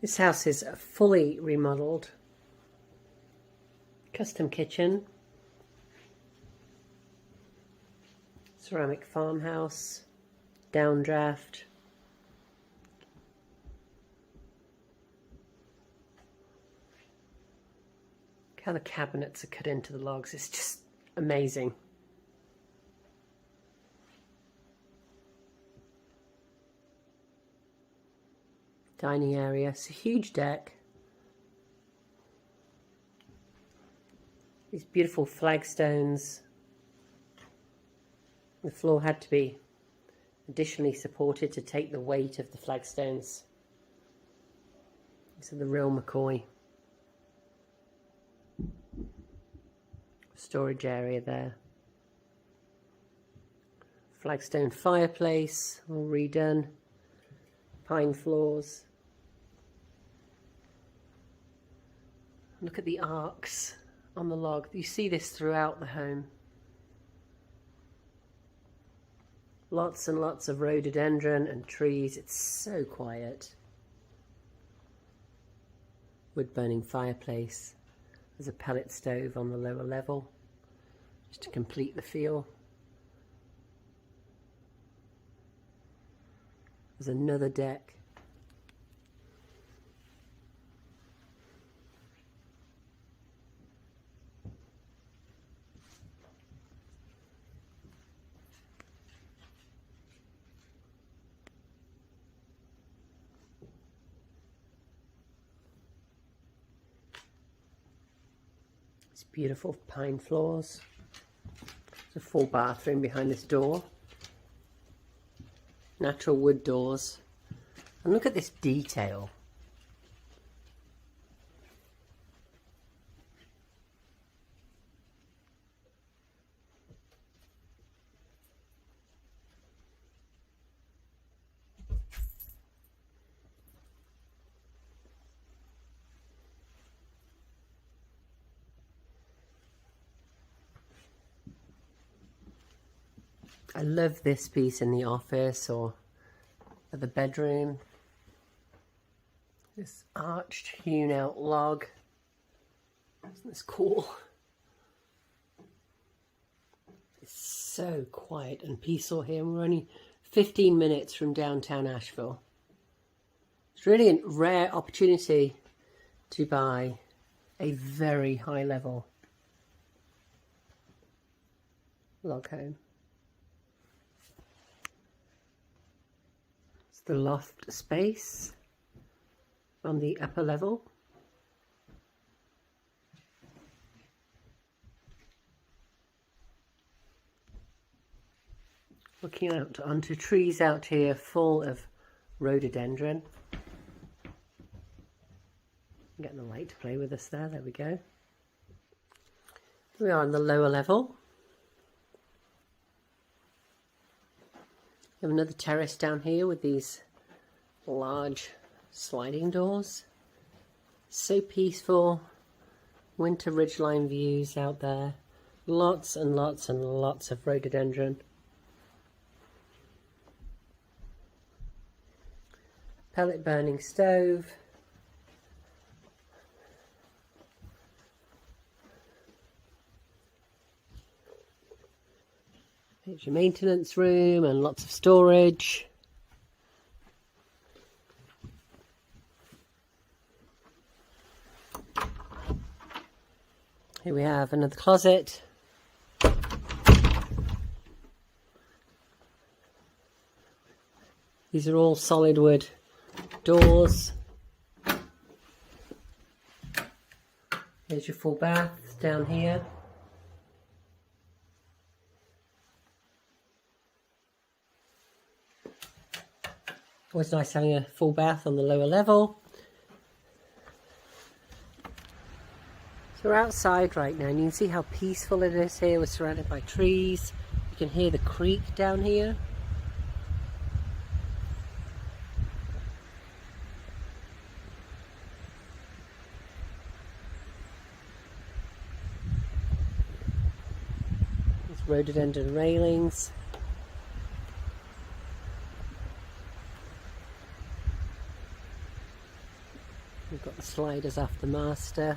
This house is fully remodeled. Custom kitchen. Ceramic farmhouse. Downdraft. Look how the cabinets are cut into the logs. It's just amazing. Dining area. It's a huge deck. These beautiful flagstones. The floor had to be additionally supported to take the weight of the flagstones. These are the real McCoy. Storage area there. Flagstone fireplace, all redone. Pine floors. Look at the arcs on the log. You see this throughout the home. Lots and lots of rhododendron and trees. It's so quiet. Wood burning fireplace. There's a pellet stove on the lower level, just to complete the feel. There's another deck. It's beautiful pine floors. There's a full bathroom behind this door. Natural wood doors. And look at this detail. I love this piece in the office or at the bedroom. This arched, hewn out log. Isn't this cool? It's so quiet and peaceful here. We're only 15 minutes from downtown Asheville. It's really a rare opportunity to buy a very high level log home. The loft space on the upper level. Looking out onto trees out here full of rhododendron. Getting the light to play with us there. There we go. We are on the lower level. We have another terrace down here with these large sliding doors. So peaceful. Winter ridgeline views out there. Lots and lots and lots of rhododendron. Pellet burning stove. Here's your maintenance room and lots of storage. Here we have another closet. These are all solid wood doors. Here's your full bath down here. Always nice having a full bath on the lower level. So we're outside right now and you can see how peaceful it is here. We're surrounded by trees. You can hear the creek down here. There's rhododendron railings. We've got the sliders off the master.